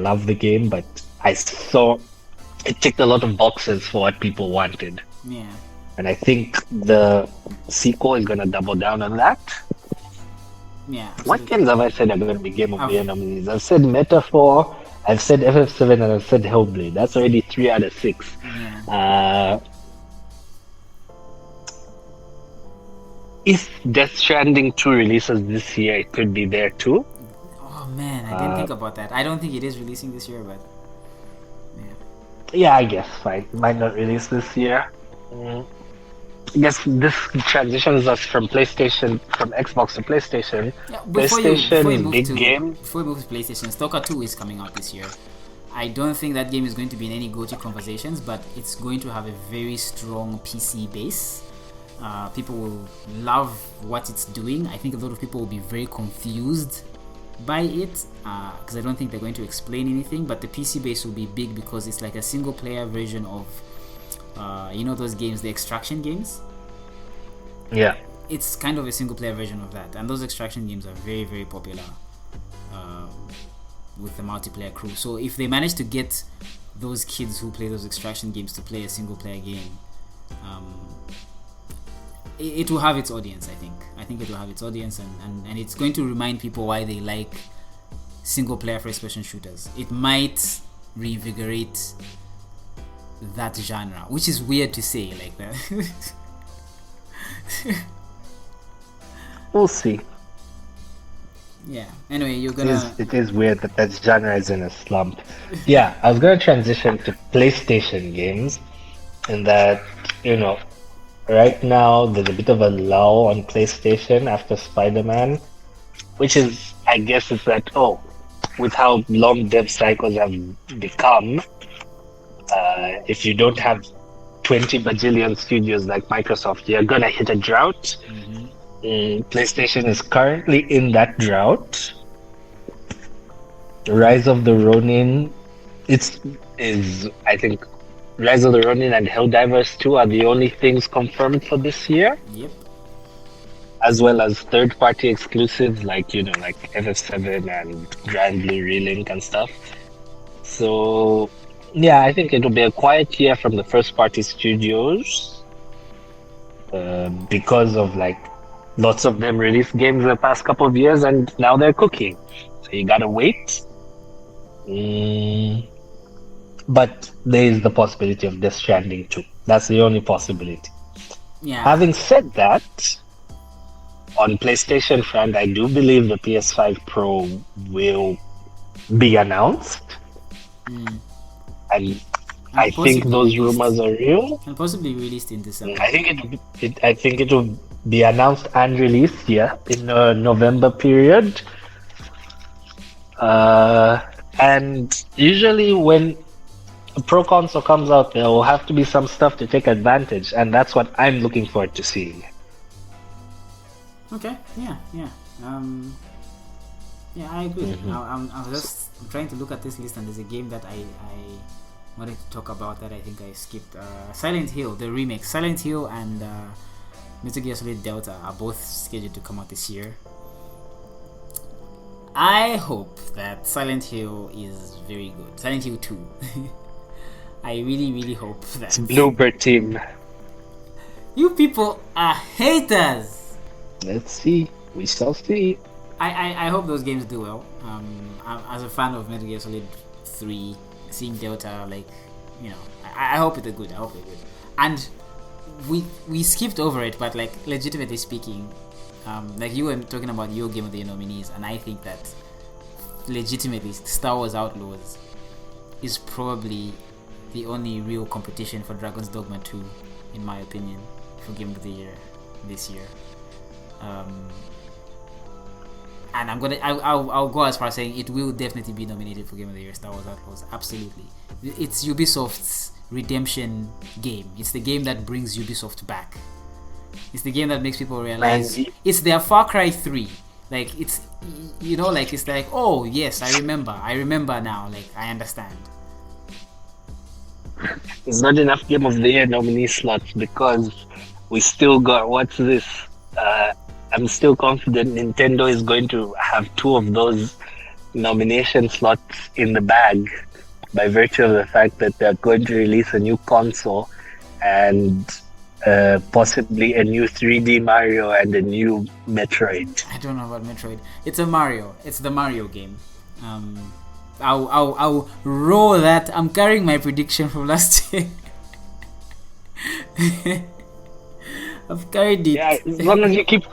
love the game, but I saw it ticked a lot of boxes for what people wanted.
Yeah.
And I think the sequel is going to double down on that.
Yeah. Absolutely.
What games have I said are going to be Game of the Year nominees? I've said Metaphor, I've said FF7, and I've said Hellblade. That's already 3 out of 6.
Yeah.
If Death Stranding 2 releases this year, it could be there too.
Oh man, I didn't think about that. I don't think it is releasing this year, but
yeah, I guess fine. It might not release this year. I guess this transitions us from Xbox to PlayStation.
Yeah,
PlayStation big game.
Before we move to PlayStation, Stalker 2 is coming out this year. I don't think that game is going to be in any go-to conversations, but it's going to have a very strong PC base. People will love what it's doing. I think a lot of people will be very confused by it because I don't think they're going to explain anything, but the PC base will be big because it's like a single player version of those games, the extraction games.
Yeah,
it's kind of a single player version of that, and those extraction games are very, very popular with the multiplayer crew. So if they manage to get those kids who play those extraction games to play a single player game, it will have its audience. I think it will have its audience, and it's going to remind people why they like single player first person shooters. It might reinvigorate that genre, which is weird to say like that.
We'll see.
Yeah, anyway,
it is weird that genre is in a slump. Yeah, I was gonna transition to PlayStation games, and that right now there's a bit of a lull on PlayStation after Spider-Man, which is, I guess, is that with how long dev cycles have become, if you don't have 20 bajillion studios like Microsoft, you're gonna hit a drought.
Mm-hmm.
PlayStation is currently in that drought. Rise of the Ronin, I think Rise of the Ronin and Helldivers 2 are the only things confirmed for this year.
Yep.
as well as third-party exclusives like like FF7 and Grand Blue Relink and stuff. So yeah, I think it'll be a quiet year from the first-party studios because of lots of them released games the past couple of years and now they're cooking. So you gotta wait. But there is the possibility of Death Stranding too. That's the only possibility.
Yeah.
Having said that, on PlayStation front, I do believe the PS5 Pro will be announced. And I think those rumors are real.
And possibly released in December.
I think it will be announced and released, in the November period. And usually when a Pro console comes out, there will have to be some stuff to take advantage, and that's what I'm looking forward to seeing.
Okay, yeah. I agree. I'm trying to look at this list, and there's a game that I wanted to talk about that I think I skipped. Silent Hill, the remake. Silent Hill and Metal Gear Solid Delta are both scheduled to come out this year. I hope that Silent Hill is very good. Silent Hill 2. I really, really hope that.
It's Bluebird team.
You people are haters!
Let's see. We shall see.
I hope those games do well. As a fan of Metal Gear Solid 3, seeing Delta, I hope they're good. And we skipped over it, but legitimately speaking, you were talking about your Game of the Year nominees, and I think that legitimately Star Wars Outlaws is probably the only real competition for Dragon's Dogma 2, in my opinion, for Game of the Year this year. And I'll go as far as saying it will definitely be nominated for Game of the Year. Star Wars Outlaws, absolutely. It's Ubisoft's redemption game. It's the game that brings Ubisoft back. It's the game that makes people realize it's their Far Cry 3. It's oh yes, I remember now. I understand.
It's not enough Game of the Year nominee slots because we still got what's this? I'm still confident Nintendo is going to have 2 of those nomination slots in the bag by virtue of the fact that they're going to release a new console and possibly a new 3D Mario and a new Metroid.
I don't know about Metroid. It's a Mario. It's the Mario game. I'll roll that. I'm carrying my prediction from last year. I've carried it.
Yeah, as long as you keep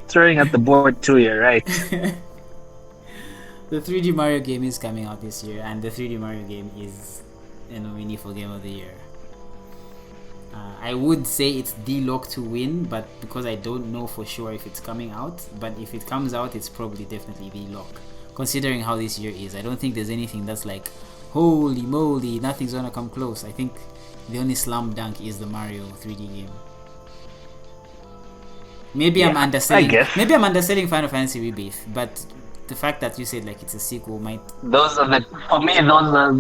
throwing at the board too, you're right.
The 3D Mario game is coming out this year, and the 3D Mario game is a nominee for Game of the Year. I would say it's the lock to win, but because I don't know for sure if it's coming out, but if it comes out, it's probably definitely the lock. Considering how this year is, I don't think there's anything that's holy moly, nothing's gonna come close. I think the only slam dunk is the Mario 3D game. Maybe I'm underselling. Maybe I'm underselling Final Fantasy Rebirth, but the fact that you said it's a sequel might.
For me, those are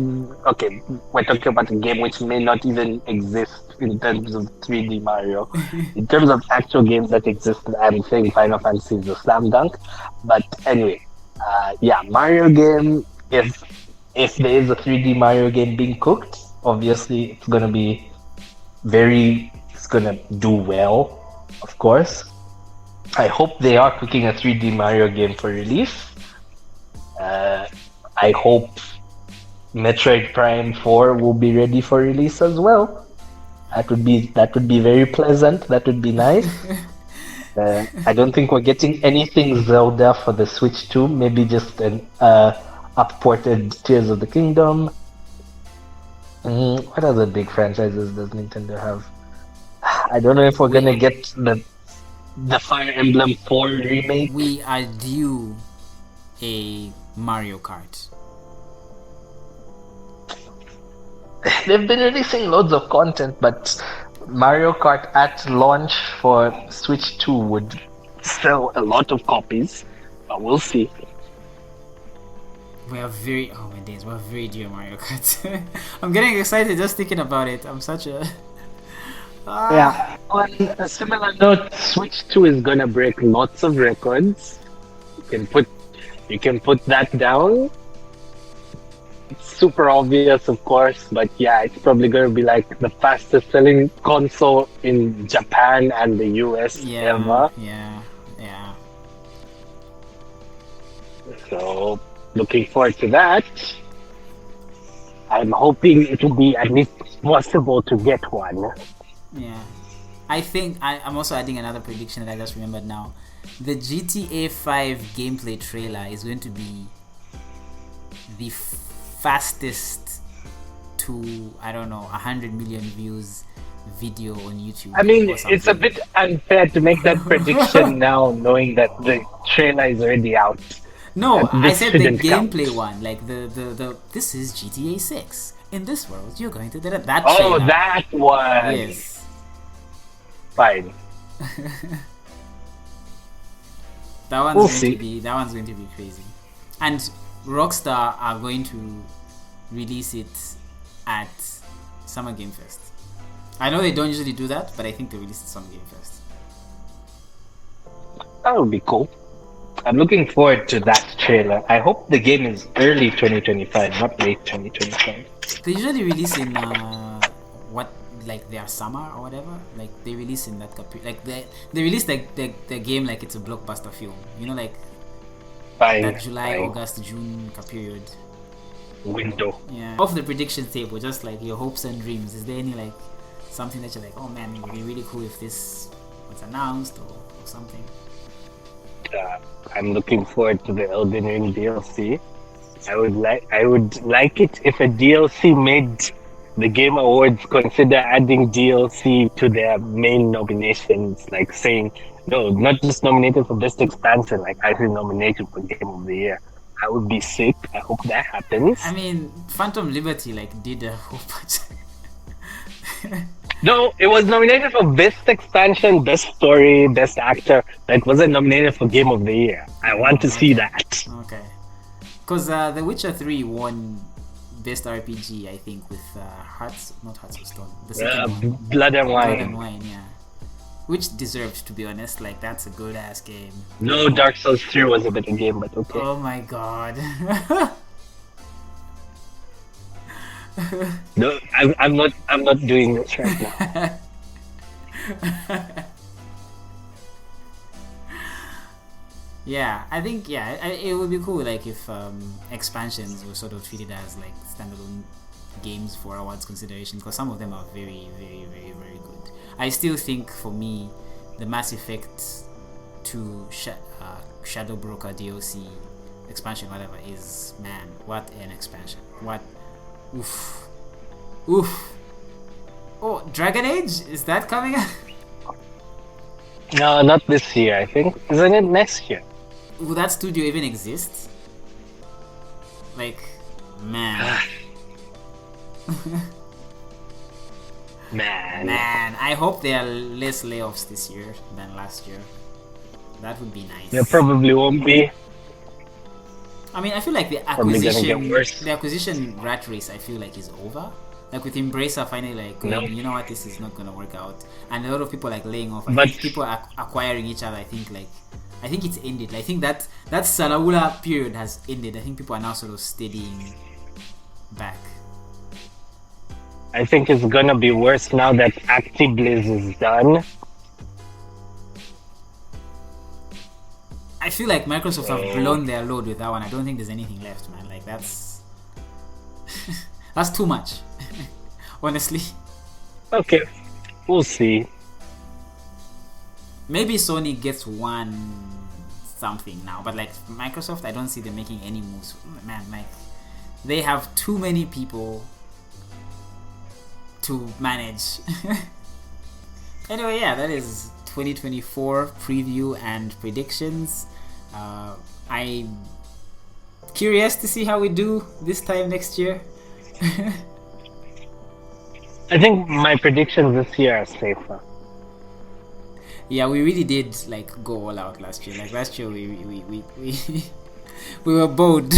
okay. We're talking about a game which may not even exist in terms of 3D Mario. In terms of actual games that exist, I'm saying Final Fantasy is a slam dunk. But anyway, Mario game. If there is a 3D Mario game being cooked, obviously it's gonna do well, of course. I hope they are cooking a 3D Mario game for release. I hope Metroid Prime 4 will be ready for release as well. That would be very pleasant. That would be nice. I don't think we're getting anything Zelda for the Switch 2. Maybe just an upported Tears of the Kingdom. What other big franchises does Nintendo have? I don't know if we're gonna get the Fire Emblem 4 remake.
We are due a Mario Kart.
They've been releasing loads of content, but Mario Kart at launch for Switch 2 would sell a lot of copies. But we'll see.
We're very due a Mario Kart. I'm getting excited just thinking about it. I'm such a Ah,
Yeah. On a similar note, Switch 2 is gonna break lots of records. You can put you can put that down. It's super obvious, of course, but yeah, it's probably gonna be like the fastest selling console in Japan and the US
yeah,
ever.
yeah, yeah.
So looking forward to that. I'm hoping it will be at least possible to get one.
Yeah. I think I'm also adding another prediction that I just remembered now. The GTA 5 gameplay trailer is going to be the fastest to, I don't know, 100 million views video on YouTube.
I mean,
or
it's a
something.
bit unfair to make that prediction now, knowing that the trailer is already out.
No, I
This
said the
shouldn't
gameplay
count.
one. Like the this is GTA 6. In this world, you're going to that
Oh,
trailer.
that one.
Yes.
Fine.
That
We'll
one's
see.
going to be crazy. And Rockstar are going to release it at Summer Game Fest. I know they don't usually do that, but I think they release it Summer Game Fest.
That would be cool. I'm looking forward to that trailer. I hope the game is early 2025, not late 2025.
They usually release in what, like their summer or whatever. Like they release in that like they release the game like it's a blockbuster film. You know, like
Fine.
that July,
fine.
August, June period.
Window.
Yeah. Off the prediction table, just like your hopes and dreams. Is there any like something that you're like, oh man, it would be really cool if this was announced or something?
I'm looking forward to the Elden Ring DLC. I would like it if a DLC made the Game Awards consider adding DLC to their main nominations, like saying no, not just nominated for best expansion, like actually nominated for Game of the Year. I would be sick. I hope that happens.
I mean, Phantom Liberty like did a whole bunch.
No, it was nominated for best expansion, best story, best actor. That wasn't nominated for Game of the Year. I want to see that.
Okay. Because The Witcher 3 won Best RPG, I think, with not Hearts of Stone. The second one.
Blood and
Blood and
Wine.
Wine, yeah. Which deserved, to be honest. Like, that's a good ass game.
No, Dark Souls 3 was a better game, but okay.
Oh my god.
No, I'm not doing this right now.
Yeah, I think it would be cool like if expansions were sort of treated as like standalone games for awards consideration, because some of them are very, very, very, very good. I still think for me, the Mass Effect 2 Shadow Broker DLC expansion, whatever, is, man, what an expansion! What, oof, oof. Oh, Dragon Age, is that coming?
No, not this year. I think isn't it next year?
Will that studio even exist? Like, man. Man, I hope there are less layoffs this year than last year. That would be nice.
There probably won't be.
I mean, I feel like the
Probably gonna get
acquisition,
worse.
the acquisition rat race, I feel like is over. Like with Embracer finally like going,
No.
you know what, this is not gonna work out, and a lot of people like laying off. I
But-
think people are acquiring each other. I think it's ended. I think that Salaula period has ended. I think people are now sort of steadying back.
I think it's gonna be worse now that ActiBliz is done.
I feel like Microsoft have blown their load with that one. I don't think there's anything left, man. Like that's that's too much. Honestly.
Okay, we'll see.
Maybe Sony gets one something now, but like Microsoft, I don't see them making any moves. Man, like they have too many people to manage. Anyway, yeah, that is 2024 preview and predictions. I'm curious to see how we do this time next year.
I think my predictions this year are safer.
Yeah, we really did like go all out last year. Like last year, we we were bold.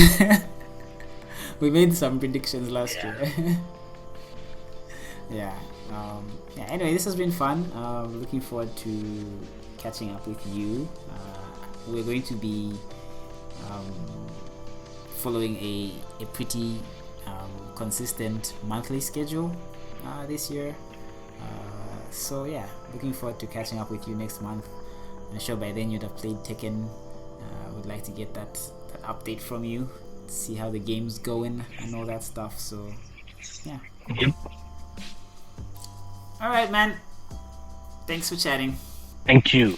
We made some predictions last year. Yeah. Yeah. Anyway, this has been fun. Looking forward to catching up with you. We're going to be following a pretty consistent monthly schedule this year. So yeah, looking forward to catching up with you next month. I'm sure by then you'd have played Tekken. Would like to get that update from you, see how the game's going and all that stuff. So yeah.
Yep.
All right, man. Thanks for chatting.
Thank you.